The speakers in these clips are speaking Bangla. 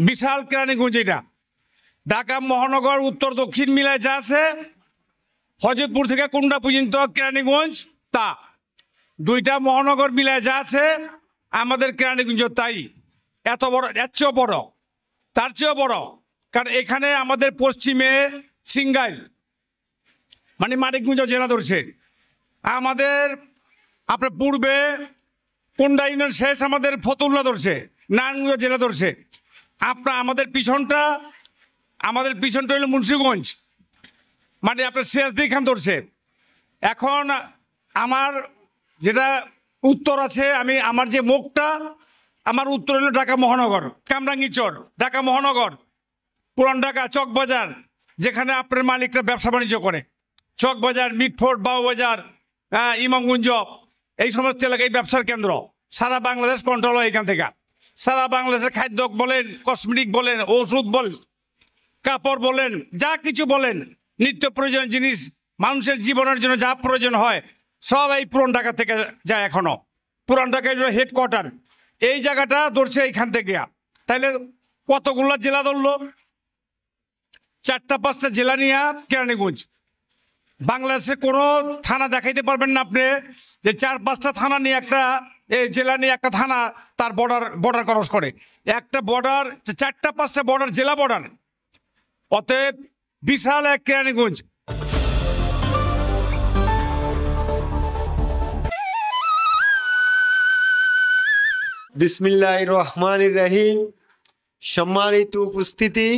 বিশাল কেরানীগঞ্জ। এটা ঢাকা মহানগর উত্তর দক্ষিণ মিলায় যা আছে, হযরতপুর থেকে কুন্ডা পর্যন্ত কেরানীগঞ্জ তা, দুইটা মহানগর মিলায় যা আছে আমাদের কেরানীগঞ্জ তাই। এত বড়, এর চেয়েও বড়, তার চেয়েও বড়। কারণ এখানে আমাদের পশ্চিমে সিঙ্গাইল মানে মানিকগঞ্জ জেলা ধরছে, আমাদের আপনার পূর্বে কোন্ডা ইউনিয়ন শেষ আমাদের ফতুল্লা ধরছে, নারায়ণগঞ্জ জেলা ধরছে। আমাদের পিছনটা হলো মুন্সিগঞ্জ, মানে আপনার সিরাজদি খান ধরছে। এখন আমার যেটা উত্তর আছে, আমার যে মুখটা, আমার উত্তর হলো ঢাকা মহানগর, কামরাঙ্গীচর, ঢাকা মহানগর, পুরান ঢাকা, চকবাজার, যেখানে আপনার মালিকরা ব্যবসা বাণিজ্য করে। চকবাজার, মিটফোর্ড, বাউবাজার, ইমামগঞ্জ, এই সমস্ত এলাকায় ব্যবসার কেন্দ্র। সারা বাংলাদেশ কন্ট্রোল হয় এখান থেকে। সারা বাংলাদেশের খাদ্য বলেন, কসমেটিক বলেন, ওষুধ বলেন, কাপড় বলেন, যা কিছু বলেন, নিত্য প্রয়োজন জিনিস, মানুষের জীবনের জন্য যা প্রয়োজন হয় সব এই পুরান ঢাকা থেকে যায়। এখনো পুরান ঢাকায় হেডকোয়ার্টার, এই জায়গাটা ধরছে এইখান থেকে। তাইলে কতগুলো জেলা ধরলো? 4-5টা জেলা নিয়ে কেরানীগঞ্জ। বাংলাদেশে কোনো থানা দেখাইতে পারবেন না আপনি যে 4-5টা থানা নিয়ে একটা জেলা নিয়ে একটা থানা তার বর্ডার ক্রস করে। একটা বর্ডার, 4-5টা বর্ডার, জেলা বর্ডার। অতএব বিশাল এক কেরানীগঞ্জ। বিসমিল্লাহির রহমানির রহিম। সম্মানিত উপস্থিতি,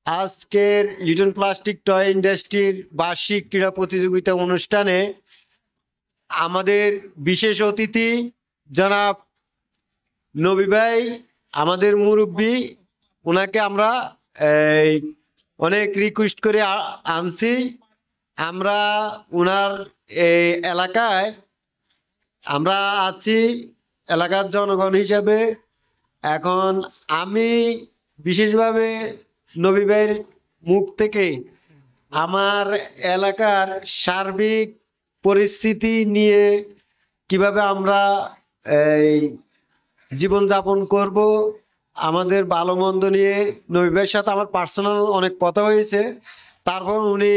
আজকের লিটন প্লাস্টিক টয় ইন্ডাস্ট্রির বার্ষিক ক্রীড়া প্রতিযোগিতা অনুষ্ঠানে আমাদের বিশেষ অতিথি জনাব নবী ভাই, আমাদের মুরব্বী, ওনাকে আমরা অনেক রিকোয়েস্ট করে আনছি। আমরা ওনার এই এলাকায় আমরা আছি এলাকার জনগণ হিসাবে। এখন আমি বিশেষভাবে নবী ভাইয়ের মুখ থেকে আমার এলাকার সার্বিক পরিস্থিতি নিয়ে, কিভাবে আমরা জীবনযাপন করব, আমাদের ভালো মন্দ নিয়ে নবী ভাইয়ের সাথে আমার পার্সোনাল অনেক কথা হয়েছে। তারপর উনি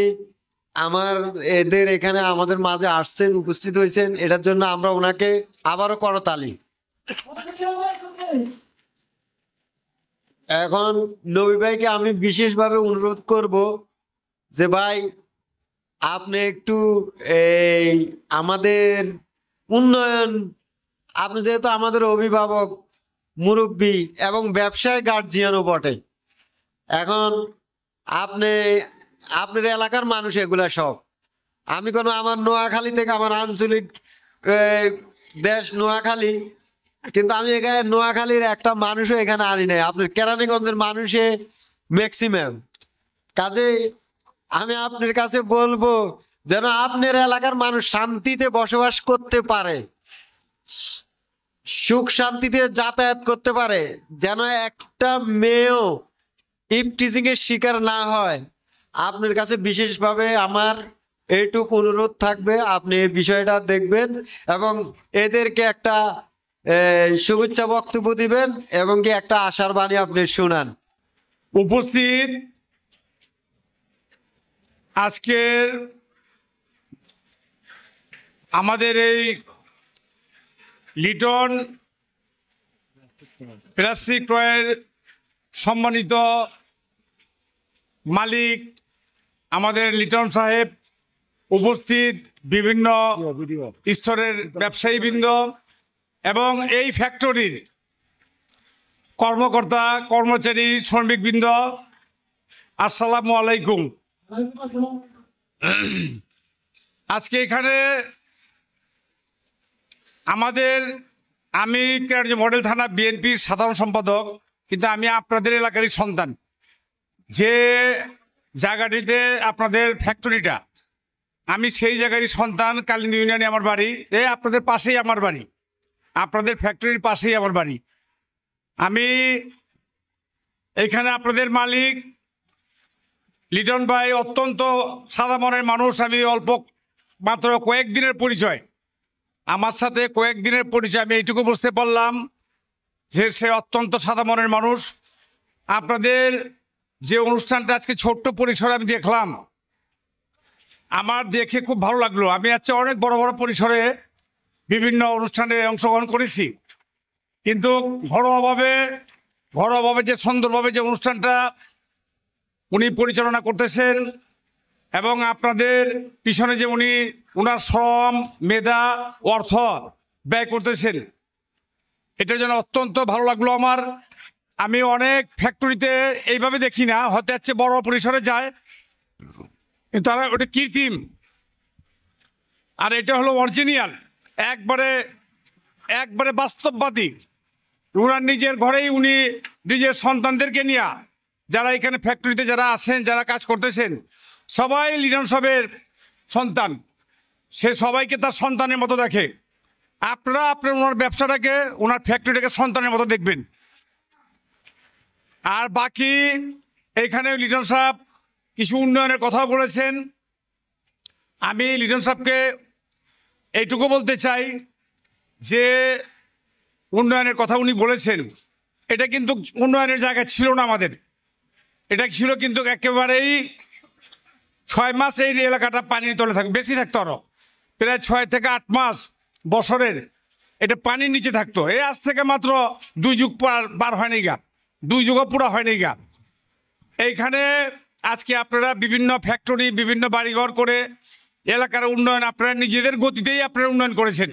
এখানে আমাদের মাঝে আসছেন, উপস্থিত হয়েছেন, এটার জন্য আমরা ওনাকে আবারও করতালি। এখন নবী ভাইকে আমি বিশেষভাবে অনুরোধ করব যে ভাই, আপনি একটু আমাদের উন্নয়ন, আপনি যেহেতু আমাদের অভিভাবক, মুরব্বী এবং ব্যবসায় গার্জিয়ানও বটে, এখন আপনার এলাকার মানুষ এগুলা সব। আমি আমার নোয়াখালী থেকে, আমার আঞ্চলিক দেশ নোয়াখালী, কিন্তু আমি এখানে নোয়াখালীর একটা মানুষও এখানে আনি নাই, আপনার কেরানীগঞ্জের মানুষে ম্যাক্সিমাম। কাজে আমি আপনার কাছে বলবো যেন আপনার এলাকার মানুষ শান্তিতে বসবাস করতে পারে, সুখ শান্তিতে যাতায়াত করতে পারে, যেন একটা মেয়েও ইফটিজিং এর শিকার না হয়। আপনার কাছে বিশেষভাবে আমার এইটুকু অনুরোধ থাকবে, আপনি এই বিষয়টা দেখবেন এবং এদেরকে একটা শুভেচ্ছা বক্তব্য দিবেন এবং কি একটা আশার বাণী আপনি শুনান। উপস্থিত আজকের আমাদের এই লিটন প্লাস্টিক টয়ের সম্মানিত মালিক আমাদের লিটন সাহেব, উপস্থিত বিভিন্ন স্তরের ব্যবসায়ীবৃন্দ এবং এই ফ্যাক্টরির কর্মকর্তা, কর্মচারী, শ্রমিকবৃন্দ, আসসালামু আলাইকুম। আজকে এখানে আমি মডেল থানা বিএনপির সাধারণ সম্পাদক, কিন্তু আমি আপনাদের এলাকারই সন্তান। যে জায়গাটিতে আপনাদের ফ্যাক্টরিটা, আমি সেই জায়গারই সন্তান। কালিন্দী ইউনিয়নে আমার বাড়ি, আপনাদের পাশেই আমার বাড়ি, আপনাদের ফ্যাক্টরির পাশেই আমার বাড়ি। আমি এখানে আপনাদের মালিক লিটন ভাই অত্যন্ত সাদা মনের মানুষ। আমি মাত্র কয়েকদিনের পরিচয়, আমার সাথে কয়েকদিনের পরিচয়, আমি এইটুকু বুঝতে পারলাম যে সে অত্যন্ত সাদা মনের মানুষ আপনাদের যে অনুষ্ঠানটা আজকে ছোট্ট পরিসরে আমি দেখলাম, আমার দেখে খুব ভালো লাগলো। আমি আজকে অনেক বড় বড় পরিসরে বিভিন্ন অনুষ্ঠানে অংশগ্রহণ করেছি, কিন্তু ঘরোয়াভাবে যে সুন্দরভাবে যে অনুষ্ঠানটা উনি পরিচালনা করতেছেন এবং আপনাদের পিছনে যে ওনার শ্রম, মেধা, অর্থ ব্যয় করতেছেন, এটার জন্য অত্যন্ত ভালো লাগলো আমার। আমি অনেক ফ্যাক্টরিতে এইভাবে দেখি না, হয়তো হচ্ছে বড় পরিসরে যায়, কিন্তু তারা ওটা কৃত্রিম, আর এটা হলো অরিজিনাল, একবারে বাস্তববাদী। ওনার নিজের ঘরেই উনি নিজের সন্তানদেরকে নিয়ে, যারা এখানে ফ্যাক্টরিতে যারা আছেন, যারা কাজ করতেছেন, সবাই লিটন সাহেবের সন্তান। সে সবাইকে তার সন্তানের মতো দেখে। আপনারা ওনার ব্যবসাটাকে, ওনার ফ্যাক্টরিটাকে সন্তানের মতো দেখবেন। আর বাকি এইখানে লিটন সাহেব কিছু উন্নয়নের কথা বলেছেন। আমি লিটন সাহেবকে এইটুকু বলতে চাই যে উন্নয়নের কথা উনি বলেছেন, এটা কিন্তু উন্নয়নের জায়গা ছিল না আমাদের। এটা ছিল কিন্তু একেবারেই 6 মাস এই এলাকাটা পানির তলে থাকতো, বেশি থাকতো, আরো প্রায় 6 থেকে 8 মাস বছরের এটা পানির নিচে থাকতো। এই আজ থেকে মাত্র 2 যুগ পার হয়নি গা, 2 যুগও পুরো হয়নি গা। এইখানে আজকে আপনারা বিভিন্ন ফ্যাক্টরি, বিভিন্ন বাড়িঘর করে এলাকার উন্নয়ন আপনারা নিজেদের গতিতেই আপনারা উন্নয়ন করেছেন।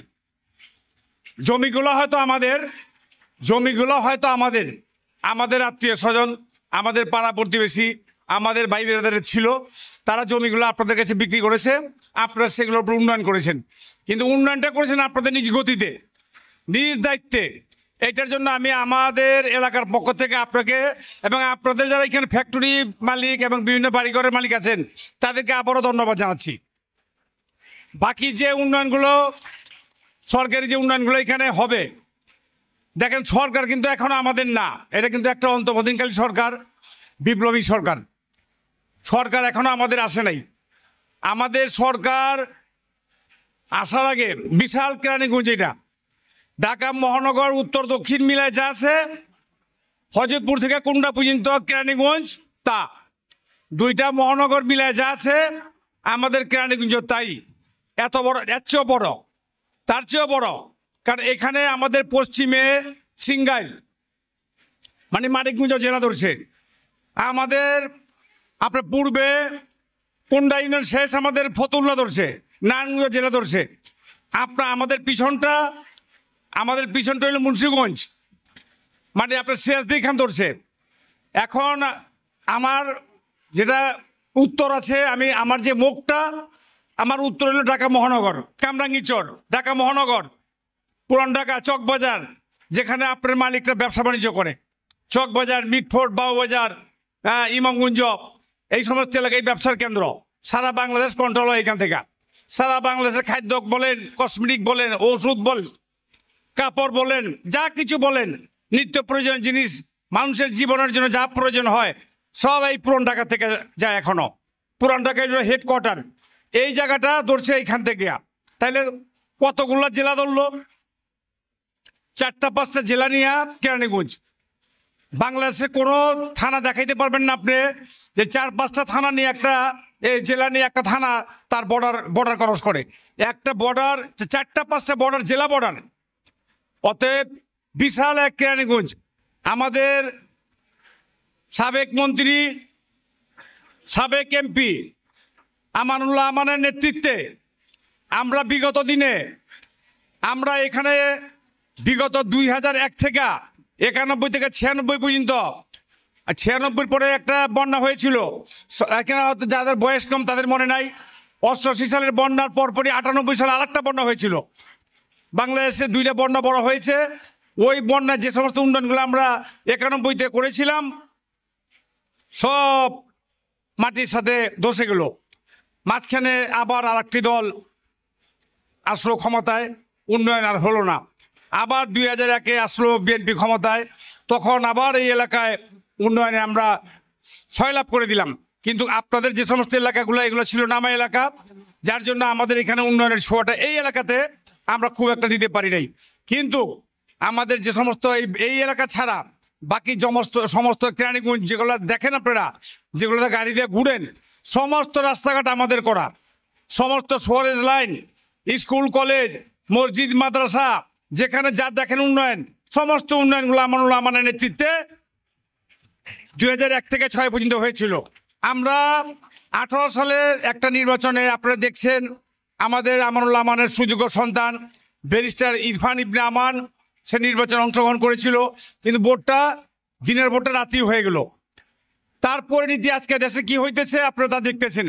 জমিগুলো হয়তো আমাদের আত্মীয় স্বজন, আমাদের পাড়া প্রতিবেশী, আমাদের ভাই বেরাদারের ছিল, তারা জমিগুলো আপনাদের কাছে বিক্রি করেছে, আপনারা সেগুলোর উপর উন্নয়ন করেছেন। কিন্তু উন্নয়নটা করেছেন আপনাদের নিজ গতিতে, নিজ দায়িত্বে। এইটার জন্য আমি আমাদের এলাকার পক্ষ থেকে আপনাকে এবং আপনাদের যারা এখানে ফ্যাক্টরি মালিক এবং বিভিন্ন বাড়িঘরের মালিক আছেন, তাদেরকে আবারও ধন্যবাদ জানাচ্ছি। বাকি যে উন্নয়নগুলো, সরকারি যে উন্নয়নগুলো এখানে হবে, দেখেন সরকার কিন্তু এখনো আমাদের না, এটা কিন্তু একটা অন্তর্বর্তীকালীন সরকার, বিপ্লবী সরকার এখনো আমাদের আসে নাই। আমাদের সরকার আসার আগে বিশাল কেরানীগঞ্জ, এটা ঢাকা মহানগর উত্তর দক্ষিণ মিলায় যা আছে, হযরতপুর থেকে কুন্ডা পর্যন্ত কেরানীগঞ্জ তা, 2টা মহানগর মিলায় যা আছে আমাদের কেরানীগঞ্জ তাই। এত বড়, এর চেয়েও বড়, তার চেয়েও বড়। কারণ এখানে আমাদের পশ্চিমে সিঙ্গাইল মানে মানিকগঞ্জ জেলা ধরছে, আমাদের আপনার পূর্বে কুন্ডা ইউনিয়ন শেষ আমাদের ফতুল্লা ধরছে, নারায়ণগঞ্জ জেলা ধরছে। আমাদের পিছনটা হলো মুন্সিগঞ্জ, মানে আপনার সিরাজদি খান ধরছে। এখন আমার যেটা উত্তর আছে, আমার যে মুখটা, আমার উত্তর হলো ঢাকা মহানগর, কামরাঙ্গীরচর, ঢাকা মহানগর, পুরান ঢাকা, চকবাজার, যেখানে আপনার মালিকরা ব্যবসা বাণিজ্য করে। চকবাজার, মিটফোর্ড, বাউবাজার, ইমামগঞ্জ, এই সমস্ত এলাকায় ব্যবসার কেন্দ্র। সারা বাংলাদেশ কন্ট্রোল হয় এখান থেকে। সারা বাংলাদেশের খাদ্য বলেন, কসমেটিক বলেন, ওষুধ বলেন, কাপড় বলেন, যা কিছু বলেন, নিত্য প্রয়োজনীয় জিনিস, মানুষের জীবনের জন্য যা প্রয়োজন হয়, সব এই পুরান ঢাকা থেকে যায়। এখনো পুরান ঢাকায় হেডকোয়ার্টার, এই জায়গাটা ধরছে এইখান থেকে। তাইলে কতগুলো জেলা ধরলো? 4-5টা জেলা নিয়ে কেরানীগঞ্জ। বাংলাদেশে কোনো থানা দেখাইতে পারবেন না আপনি যে 4-5টা থানা নিয়ে একটা জেলা নিয়ে একটা থানা তার বর্ডার ক্রস করে। একটা বর্ডার, 4-5টা বর্ডার, জেলা বর্ডার। অতএব বিশাল এক কেরানীগঞ্জ। আমাদের সাবেক মন্ত্রী, সাবেক এমপি আমানুল্লাহ আমানের নেতৃত্বে আমরা বিগত দিনে এখানে বিগত 2001 থেকে 91 থেকে 96 পর্যন্ত, 96 পরে একটা বন্যা হয়েছিল, এখানে হয়তো যাদের বয়স কম তাদের মনে নাই। 88 সালের বন্যার পরপরই 98 সালে আরেকটা বন্যা হয়েছিল। বাংলাদেশে 2টা বন্যা বড় হয়েছে। ওই বন্যায় যে সমস্ত উন্নয়নগুলো আমরা 91-তে করেছিলাম, সব মাটির সাথে ধসে গেল। মাঝখানে আবার আরেকটি দল আসলো ক্ষমতায়, উন্নয়ন আর হলো না। আবার 2001-এ আসলো বিএনপি ক্ষমতায়, তখন আবার এই এলাকায় উন্নয়নে আমরা সয়লাভ করে দিলাম। কিন্তু আপনাদের যে সমস্ত এলাকাগুলো, এগুলো ছিল নামা এলাকা, যার জন্য আমাদের এখানে উন্নয়নের ছোঁয়াটা এই এলাকাতে আমরা খুব একটা দিতে পারি নাই। কিন্তু আমাদের যে সমস্ত এই এলাকা ছাড়া বাকি সমস্ত সমস্ত কেরানীগঞ্জ যেগুলো দেখেন আপনারা, যেগুলোতে গাড়ি দিয়ে ঘুরেন, সমস্ত রাস্তাঘাট আমাদের করা, সমস্ত সরেজ লাইন, স্কুল কলেজ, মসজিদ মাদ্রাসা, যেখানে যা দেখেন উন্নয়ন, সমস্ত উন্নয়নগুলো আমানুল্লাহ আমানের নেতৃত্বে 2001 থেকে 6 পর্যন্ত হয়েছিল। আমরা 18 সালের একটা নির্বাচনে আপনারা দেখছেন আমাদের আমানুল্লাহ আমানের সুযোগ্য সন্তান ব্যারিস্টার ইরফান ইবনে আমান সে নির্বাচনে অংশগ্রহণ করেছিল, কিন্তু ভোটটা দিনের ভোটটা রাতেই হয়ে গেল। তার পরিণতি আজকে দেশে কি হইতেছে আপনারা তা দেখতেছেন।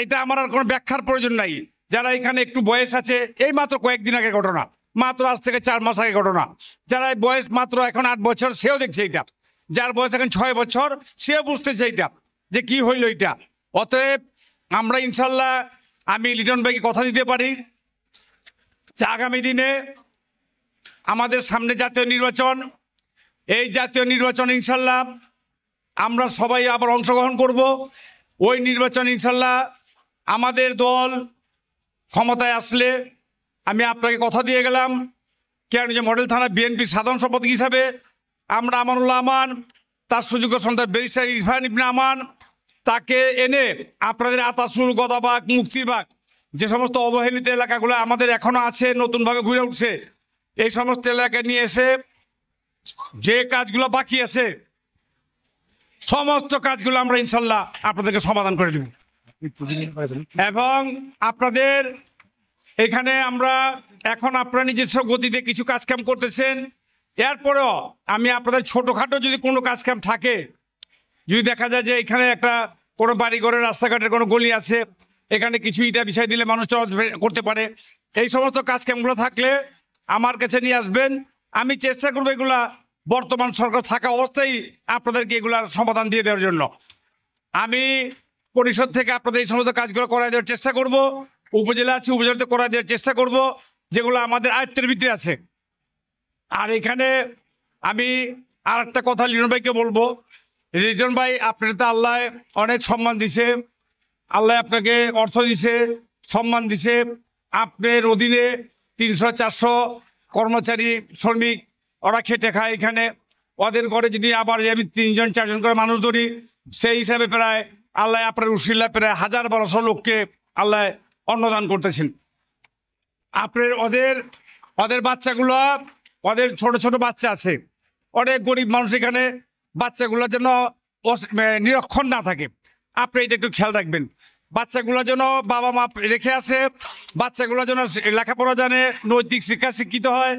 এটা আমার আর কোনো ব্যাখ্যার প্রয়োজন নাই। যারা এখানে একটু বয়স আছে, এই মাত্র কয়েকদিন আগে ঘটনা, মাত্র আজ থেকে 4 মাস আগে ঘটনা। যারা বয়স মাত্র এখন 8 বছর সেও দেখছে এটা, যার বয়স এখন 6 বছর সেও বুঝতেছে এটা যে কি হইল এটা। অতএব আমরা ইনশাল্লাহ, আমি লিটন ভাইকে কথা দিতে পারি যে আগামী দিনে আমাদের সামনে জাতীয় নির্বাচন, এই জাতীয় নির্বাচন ইনশাল্লাহ আমরা সবাই আবার অংশগ্রহণ করব। ওই নির্বাচন ইনশাল্লাহ আমাদের দল ক্ষমতায় আসলে আমি আপনাকে কথা দিয়ে গেলাম, কেরানীগঞ্জ মডেল থানা বিএনপির সাধারণ সম্পাদক হিসাবে আমরা আমানুল্লাহ আমান, তার সুযোগ্য সন্তান ব্যারিস্টার ইরফান ইবনে আমান, তাকে এনে আপনাদের আতাসুল, গদাবাগ, মুক্তিবাগ, যে সমস্ত অবহেলিত এলাকাগুলো আমাদের এখনো আছে, নতুনভাবে ঘুরে উঠছে, এই সমস্ত এলাকায় নিয়ে এসে যে কাজগুলো বাকি আছে সমস্ত কাজগুলো আমরা ইনশাল্লাহ আপনাদেরকে সমাধান করে দেব। এবং আপনাদের এখানে আমরা এখন আপনারা নিজস্ব গতিতে কিছু কাজকাম করতেছেন, এরপরেও আমি আপনাদের ছোটোখাটো যদি কোনো কাজকাম থাকে, যদি দেখা যায় যে এখানে একটা কোনো বাড়িঘরের রাস্তাঘাটের কোনো গলি আছে, এখানে কিছু ইটা বিষয় দিলে মানুষ করতে পারে, এই সমস্ত কাজকামগুলো থাকলে আমার কাছে নিয়ে আসবেন। আমি চেষ্টা করবো এগুলা বর্তমান সরকার থাকা অবস্থায় আপনাদেরকে এগুলার সমাধান দিয়ে দেওয়ার জন্য। আমি পরিষদ থেকে আপনাদের এই সমস্ত কাজগুলো করাই দেওয়ার চেষ্টা করব, উপজেলা আছে উপজেলাতে করাই দেওয়ার চেষ্টা করব, যেগুলো আমাদের আয়ত্তের ভিতরে আছে। আর এখানে আমি আর একটা কথা লিটন ভাইকে বলবো, লিটন ভাই আপনার তো আল্লাহ অনেক সম্মান দিছে, আল্লাহ আপনাকে অর্থ দিছে, সম্মান দিছে, আপনার অধীনে 300-400 কর্মচারী শ্রমিক ওরা খেটে খায় এখানে, ওদের ঘরে যদি আবার আমি 3-4জন করে মানুষ ধরি, সেই হিসাবে প্রায় আল্লাহ আপনার উশিলা প্রায় 1000-1200 লোককে আল্লাহ অন্নদান করতেছেন। আপনার ওদের বাচ্চাগুলো, ওদের ছোট ছোট বাচ্চা আছে, অনেক গরিব মানুষ এখানে, বাচ্চাগুলো যেন নিরক্ষর না থাকে, আপনি এটা একটু খেয়াল রাখবেন। বাচ্চাগুলো যেন বাবা মা রেখে আসে, বাচ্চাগুলো যেন লেখাপড়া জানে, নৈতিক শিক্ষা শিক্ষিত হয়,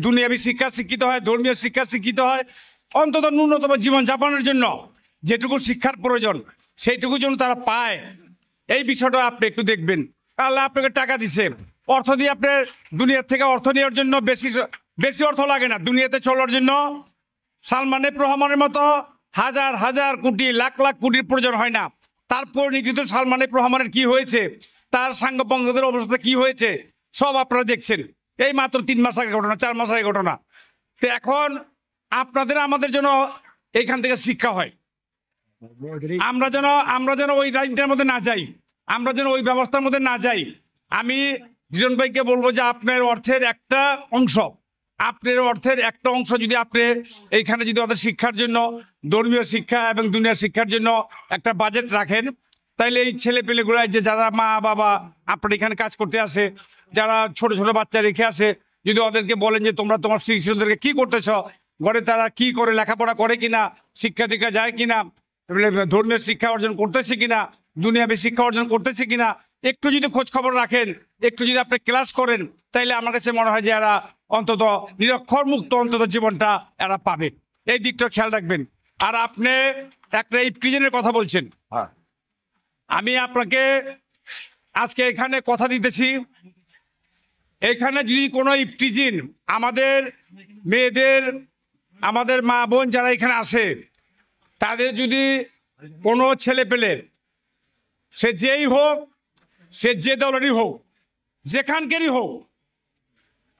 দুনিয়াবী শিক্ষা শিক্ষিত হয়, ধর্মীয় শিক্ষা শিক্ষিত হয়, অন্তত ন্যূনতম জীবনযাপনের জন্য যেটুকু শিক্ষার প্রয়োজন সেইটুকু যেন তারা পায়, এই বিষয়টা আপনি একটু দেখবেন। আল্লাহ আপনাকে টাকা দিছে, অর্থ দিয়ে আপনার দুনিয়ার থেকে অর্থ নেওয়ার জন্য বেশি অর্থ লাগে না। দুনিয়াতে চলার জন্য সালমান এফ রহমানের মতো হাজার হাজার কোটি লাখ লাখ কোটির প্রয়োজন হয় না। তারপর নীতিতে সালমান এফ রহমানের কি হয়েছে, তার সাঙ্গপাঙ্গদের অবস্থা কি হয়েছে সব আপনারা দেখছেন। এই মাত্র 3 মাস আগে ঘটনা, 4 মাস আগে ঘটনা। তো এখন আপনাদের আমাদের জন্য এইখান থেকে শিক্ষা হয়, আমরা যেন ওই লাইনটার মধ্যে না যাই, আমরা যেন ওই ব্যবস্থার মধ্যে না যাই। আমি জিরন ভাইকে বলবো যে আপনার অর্থের একটা অংশ যদি আপনি এইখানে যদি ওদের শিক্ষার জন্য, ধর্মীয় শিক্ষা এবং দুনিয়ার শিক্ষার জন্য একটা বাজেট রাখেন, তাইলে এই ছেলে পেলেগুলো যে যারা মা বাবা আপনার এখানে কাজ করতে আসে, যারা ছোট ছোট বাচ্চা রেখে আসে, যদি ওদেরকে বলেন যে তোমরা তোমার শিশুদেরকে কি করতেছ, ঘরে তারা কি করে, লেখাপড়া করে কিনা, শিক্ষা দীক্ষা যায় কিনা, ধর্মীয় শিক্ষা অর্জন করতেছে কিনা, দুনিয়াবী শিক্ষা অর্জন করতেছে কিনা, একটু যদি খোঁজ খবর রাখেন, একটু যদি আপনি ক্লাস করেন, তাইলে আমার কাছে মনে হয় যে এরা অন্তত নিরক্ষর মুক্ত অন্তত জীবনটা এরা পাবে। এই দিকটা খেয়াল রাখবেন। আর আপনি একটা ইফটিজিনের কথা বলছেন, আমি আপনাকে আজকে এখানে কথা দিতেছি, এখানে যদি কোনো ইফটিজিন আমাদের মেয়েদের, আমাদের মা বোন যারা এখানে আসে, তাদের যদি কোনো ছেলে পেলে, সে যেই হোক, সে যে দলেরই হোক, যেখানকারই হোক,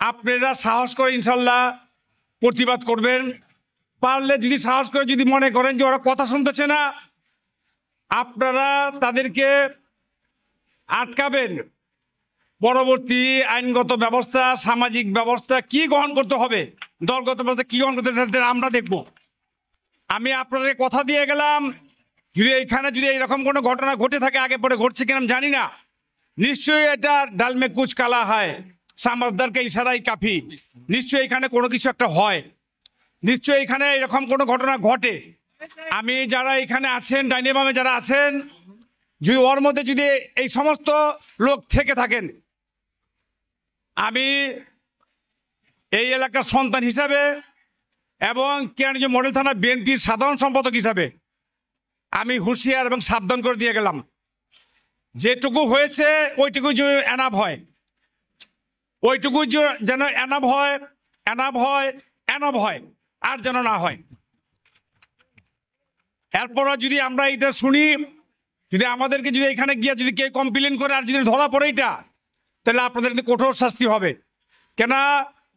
আপনারা সাহস করে ইনশাল্লাহ প্রতিবাদ করবেন। পারলে যদি সাহস করে যদি মনে করেন যে ওরা কথা শুনতেছে না, আপনারা তাদেরকে আটকাবেন। পরবর্তী আইনগত ব্যবস্থা, সামাজিক ব্যবস্থা কি গ্রহণ করতে হবে দলগত ব্যবস্থা কি গ্রহণ করতে আমরা দেখব। আমি আপনাদের কথা দিয়ে গেলাম, যদি এইখানে যদি এইরকম কোনো ঘটনা ঘটে থাকে, আগে পরে ঘটছে কিনা আমি জানি না, নিশ্চয়ই এটা ডালমে কুচ কালা হয়, সামাজদারকে ইশারাই কাফি, নিশ্চয়ই এখানে কোনো কিছু একটা হয়, নিশ্চয়ই এখানে এরকম কোনো ঘটনা ঘটে। আমি যারা এখানে আছেন, ডাইনে বামে যারা আছেন, যদি ওর মধ্যে যদি এই সমস্ত লোক থেকে থাকেন, আমি এই এলাকার সন্তান হিসাবে এবং কেরানীগঞ্জ মডেল থানা বিএনপির সাধারণ সম্পাদক হিসাবে আমি হুঁশিয়ার এবং সাবধান করে দিয়ে গেলাম, যেটুকু হয়েছে ওইটুকু যেন এনাফ হয়, ওইটুকু যেন এনাফ হয়, এনাফ হয়, এনাফ হয়, আর যেন না হয়। এরপর যদি আমরা এটা শুনি, যদি আমাদেরকে যদি এখানে গিয়ে যদি কেউ কমপ্লেন করে আর যদি ধরা পড়ে এটা, তাহলে আপনাদের কিন্তু কঠোর শাস্তি হবে। কেন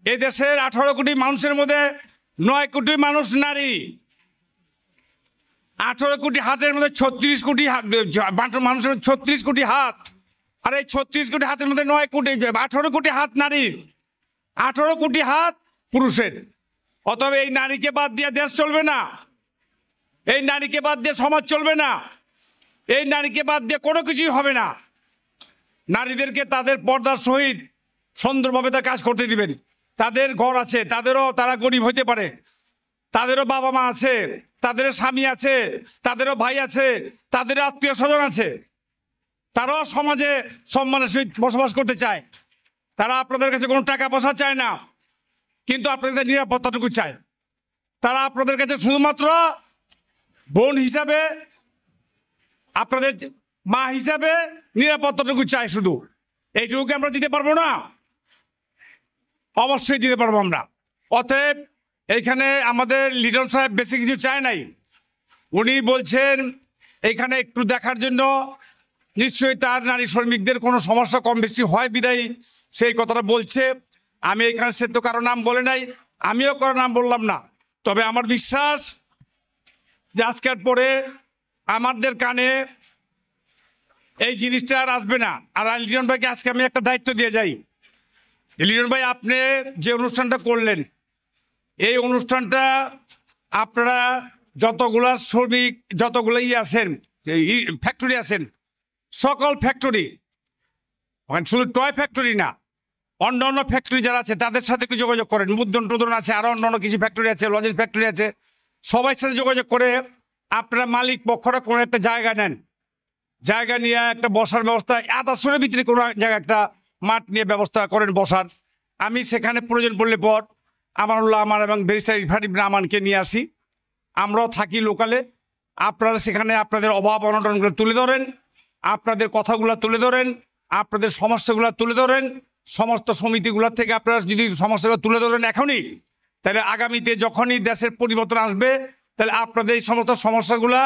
এই দেশের 18 কোটি মানুষের মধ্যে 9 কোটি মানুষ নারী, 18 কোটি হাতের মধ্যে 36 কোটি মানুষের 36 কোটি হাত, আর এই 36 কোটি হাতের মধ্যে 18 কোটি হাত নারীর, 18 কোটি হাত পুরুষের। অতএব এই নারীকে বাদ দিয়ে দেশ চলবে না, এই নারীকে বাদ দিয়ে সমাজ চলবে না, এই নারীকে বাদ দিয়ে কোনো কিছুই হবে না। নারীদেরকে তাদের পর্দার সহিত সুন্দরভাবে তার কাজ করতে দিবেন। তাদের ঘর আছে, তারা গরিব হইতে পারে, তাদেরও বাবা মা আছে, তাদেরও স্বামী আছে, তাদেরও ভাই আছে, তাদেরও আত্মীয় স্বজন আছে, তারাও সমাজে সম্মানের সহিত বসবাস করতে চায়। তারা আপনাদের কাছে কোনো টাকা পয়সা চায় না, কিন্তু আপনাদের নিরাপত্তাটুকু চায়। তারা আপনাদের কাছে শুধুমাত্র বোন হিসাবে, আপনাদের মা হিসাবে নিরাপত্তাটুকু চাই। শুধু এইটুকুকে আমরা দিতে পারবো না? অবশ্যই দিতে পারবো আমরা। অতএব এইখানে আমাদের লিটন সাহেব বেশি কিছু চায় নাই, উনি বলছেন এইখানে একটু দেখার জন্য, নিশ্চয়ই তার নারী শ্রমিকদের কোনো সমস্যা কম বেশি হয় বিদায়ী সেই কথাটা বলছে। আমি এখানে সে তো কারো নাম বলে নাই, আমিও কারো নাম বললাম না, তবে আমার বিশ্বাস যে আজকের পরে আমাদের কানে এই জিনিসটা আর আসবে না। আর লিটন ভাইকে আজকে আমি একটা দায়িত্ব দিয়ে যাই, লিটন ভাই আপনি যে অনুষ্ঠানটা করলেন, এই অনুষ্ঠানটা আপনারা যতগুলা শ্রমিক, যতগুলো আছেন, ফ্যাক্টরি আছেন, সকল ফ্যাক্টরি, শুধু টয় ফ্যাক্টরি না, অন্য অন্য ফ্যাক্টরি যারা আছে তাদের সাথে একটু যোগাযোগ করেন। মুদ্রণ টুদ্রণ আছে, আরও অন্য অন্য কিছু ফ্যাক্টরি আছে, লজেন্স ফ্যাক্টরি আছে, সবার সাথে যোগাযোগ করে আপনারা মালিক পক্ষরা কোনো একটা জায়গা নেন, জায়গা নিয়ে একটা বসার ব্যবস্থা, 28 ভিতরে কোনো জায়গায় একটা মাঠ নিয়ে ব্যবস্থা করেন বসার। আমি সেখানে প্রয়োজন পড়লে পর আমানুল্লাহ আমান এবং ব্যারিস্টার ইরফান ইবনে আমানকে নিয়ে আসি, আমরাও থাকি লোকালে। আপনারা সেখানে আপনাদের অভাব অনটনগুলো তুলে ধরেন, আপনাদের কথাগুলো তুলে ধরেন, আপনাদের সমস্যাগুলো তুলে ধরেন। সমস্ত সমিতিগুলোর থেকে আপনারা যদি সমস্যাগুলো তুলে ধরেন এখনই, তাহলে আগামীতে যখনই দেশের পরিবর্তন আসবে, তাহলে আপনাদের এই সমস্ত সমস্যাগুলা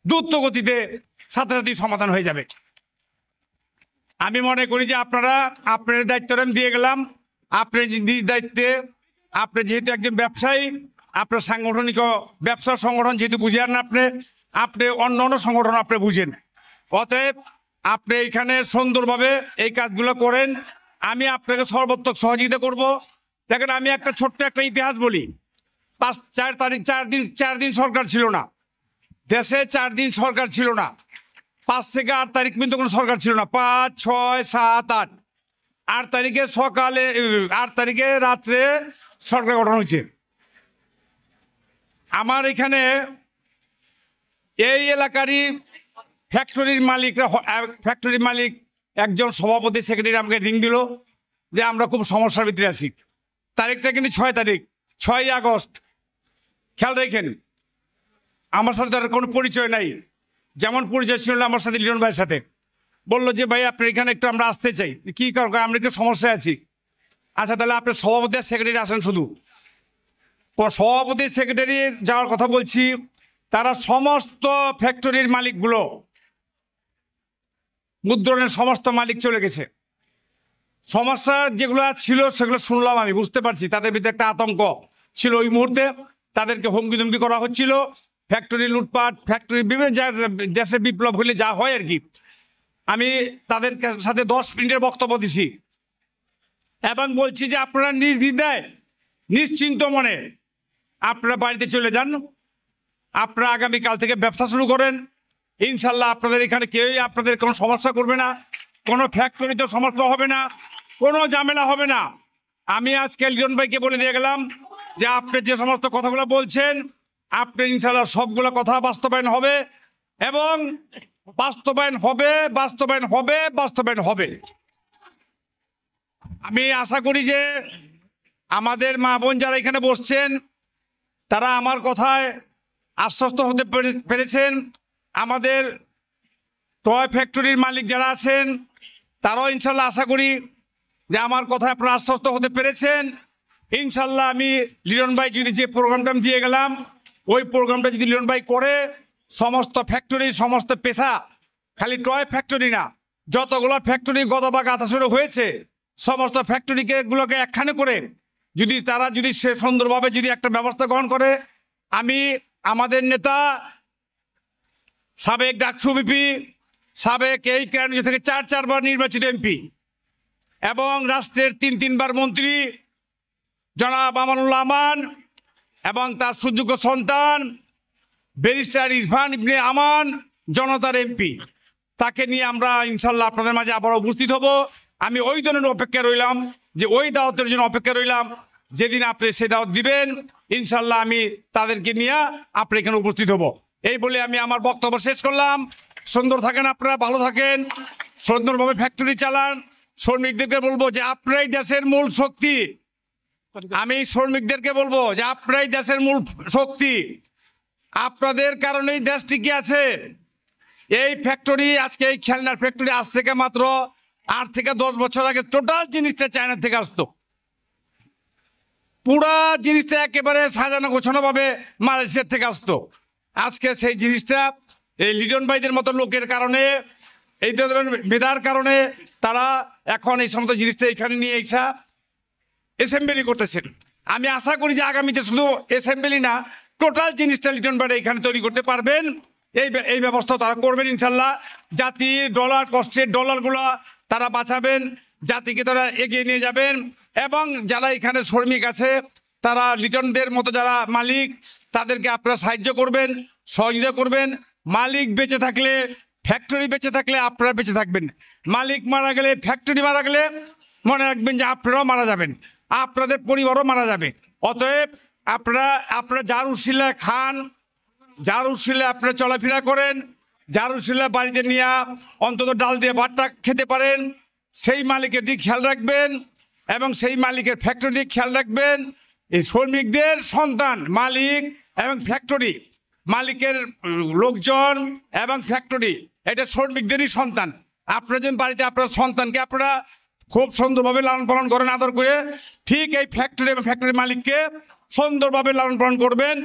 দ্রুত গতিতে সাথে সাথেই সমাধান হয়ে যাবে। আমি মনে করি যে আপনার দায়িত্বটা আমি দিয়ে গেলাম। আপনার নিজ দায়িত্বে, আপনি যেহেতু একজন ব্যবসায়ী, আপনার সাংগঠনিক ব্যবসা সংগঠন যেহেতু বুঝেন না, আপনি অন্য অন্য সংগঠন আপনি বুঝেন। অতএব আপনি এখানে সুন্দরভাবে এই কাজগুলো করেন, আমি আপনাকে সর্বোত্তক সহযোগিতা করব। দেখেন, আমি একটা ছোট্ট একটা ইতিহাস বলি। 4 দিন সরকার ছিল না দেশে, 4 দিন সরকার ছিল না। 5 থেকে 8 তারিখ পর্যন্ত কোনো সরকার ছিল না। 5, 6, 7, 8, 8 তারিখে সকালে, 8 তারিখে রাত্রে সরকার গঠন হয়েছে। আমার এখানে এই এলাকারই ফ্যাক্টরির মালিক একজন সভাপতি সেক্রেটারি আমাকে রিং দিল যে আমরা খুব সমস্যার ভিতরে আছি। তারিখটা কিন্তু 6 তারিখ, 6 আগস্ট। খেয়াল রাখেন, আমার সাথে তার কোনো পরিচয় নাই। যেমন পরিচয় ছিল আমার সাথে লিটন ভাইয়ের সাথে, বললো যে ভাই আপনার এখানে একটু আমরা আসতে চাই। কী কারণ? আমরা একটু সমস্যায় আছি। আচ্ছা, তাহলে আপনার সভাপতি আর সেক্রেটারি আসেন। শুধু সভাপতি সেক্রেটারি যাওয়ার কথা বলছি, তারা সমস্ত ফ্যাক্টরির মালিকগুলো, মুদ্রণের সমস্ত মালিক চলে গেছে। সমস্যা যেগুলো ছিল সেগুলো শুনলাম, আমি বুঝতে পারছি তাদের ভিতরে একটা আতঙ্ক ছিল ওই মুহূর্তে। তাদেরকে হুমকি ধুমকি করা হচ্ছিল, ফ্যাক্টরি লুটপাট, ফ্যাক্টরি বিভিন্ন দেশে বিপ্লব হলে যা হয় আর কি। আমি তাদের সাথে 10 মিনিটের বক্তব্য দিছি এবং বলছি যে আপনারা নির্দ্বিধায় নিশ্চিন্ত মনে আপনারা বাড়িতে চলে যান। আপনারা আগামীকাল থেকে ব্যবসা শুরু করেন। ইনশাল্লাহ আপনাদের এখানে কেউই আপনাদের কোনো সমস্যা করবে না, কোনো ফ্যাক্টরিতে সমস্যা হবে না, কোনো ঝামেলা হবে না। আমি আজকে লিটন ভাইকে বলে দিয়ে গেলাম যে আপনি যে সমস্ত কথাগুলো বলছেন, আপনি ইনশাল্লাহ সবগুলো কথা বাস্তবায়ন হবে এবং বাস্তবায়ন হবে, বাস্তবায়ন হবে, বাস্তবায়ন হবে। আমি আশা করি যে আমাদের মা বোন যারা এখানে বসছেন তারা আমার কথায় আশ্বস্ত হতে পেরেছেন। আমাদের টয় ফ্যাক্টরির মালিক যারা আছেন তারাও ইনশাল্লাহ আশা করি যে আমার কথায় আপনারা আশ্বস্ত হতে পেরেছেন। ইনশাল্লাহ আমি লিটন ভাই যদি যে প্রোগ্রামটা আমি দিয়ে গেলাম ওই প্রোগ্রামটা যদি লিটন ভাই করে সমস্ত ফ্যাক্টরি, সমস্ত পেশা, খালি টয় ফ্যাক্টরি না, যতগুলো ফ্যাক্টরি গত বা গাতাসুরে হয়েছে সমস্ত ফ্যাক্টরিকে গুলোকে একখানে করে যদি তারা যদি সে সুন্দরভাবে যদি একটা ব্যবস্থা গ্রহণ করে, আমি আমাদের নেতা সাবেক ডাকসু বিপি, সাবেক এই কেরানীগঞ্জ থেকে 4 বার নির্বাচিত এমপি এবং রাষ্ট্রের 3 বার মন্ত্রী জনাব আমানুল্লাহ আমান এবং তার সুযোগ্য সন্তান ব্যারিস্টার ইরফান ইবনে আমান জনতার এমপি, তাকে নিয়ে আমরা ইনশাল্লাহ আপনাদের মাঝে আবার উপস্থিত হব। আমি ওই দিনের অপেক্ষা রইলাম, যে ওই দাওয়াতের জন্য অপেক্ষা রইলাম, যেদিন আপনি সে দাওয়াত দিবেন ইনশাল্লাহ আমি তাদেরকে নিয়ে আপনি এখানে উপস্থিত হব। এই বলে আমি আমার বক্তব্য শেষ করলাম। সুন্দর থাকেন আপনারা, ভালো থাকেন, সুন্দরভাবে ফ্যাক্টরি চালান। শ্রমিকদেরকে বলবো যে আপনারাই দেশের মূল শক্তি। আমি শ্রমিকদেরকে বলবো যে আপনারাই দেশের মূল শক্তি, আপনাদের কারণেই দেশ টিকে আছে। এই ফ্যাক্টরি, আজকে এই খেলনার ফ্যাক্টরি আজ থেকে মাত্র 8 থেকে 10 বছর আগে টোটাল জিনিসটা চায়না থেকে আসতো। পুরা জিনিসটা একেবারে সাজানো গোছানো ভাবে মালয়েশিয়ার থেকে আসতো। আজকে সেই জিনিসটা এই লিটন ভাইদের মতো লোকের কারণে, এই ধরনের মেধার কারণে তারা এখন এই সমস্ত জিনিসটা এখানে নিয়ে এসে অ্যাসেম্বলি করতেছেন। আমি আশা করি যে আগামীতে শুধু অ্যাসেম্বলি না, টোটাল জিনিসটা লিটন ভাই এখানে তৈরি করতে পারবেন। এই ব্যবস্থা তারা করবেন ইনশাল্লাহ। জাতি ডলার, কষ্টের ডলারগুলো তারা বাঁচাবেন, জাতিকে তারা এগিয়ে নিয়ে যাবেন। এবং যারা এখানে শ্রমিক আছে তারা লিটনদের মতো যারা মালিক, তাদেরকে আপনারা সাহায্য করবেন, সহযোগিতা করবেন। মালিক বেঁচে থাকলে, ফ্যাক্টরি বেঁচে থাকলে আপনারা বেঁচে থাকবেন। মালিক মারা গেলে, ফ্যাক্টরি মারা গেলে মনে রাখবেন যে আপনারাও মারা যাবেন, আপনাদের পরিবারও মারা যাবে। অতএব আপনারা যার উশিলায় খান, যার উশিলায় আপনারা চলাফেরা করেন, যার উশিলায় বাড়িতে নিয়ে অন্তত ডাল দিয়ে ভাতটা খেতে পারেন, সেই মালিকের দিক খেয়াল রাখবেন এবং সেই মালিকের ফ্যাক্টরি দিক খেয়াল রাখবেন। এই শ্রমিকদের সন্তান মালিক এবং ফ্যাক্টরি, মালিকের লোকজন এবং ফ্যাক্টরি, এটা শ্রমিকদেরই সন্তান। আপনারা যেন বাড়িতে আপনার সন্তানকে আপনারা খুব সুন্দরভাবে লালন পালন করেন, আদর করে, ঠিক এই ফ্যাক্টরি এবং ফ্যাক্টরি মালিককে সুন্দরভাবে লালন পালন করবেন।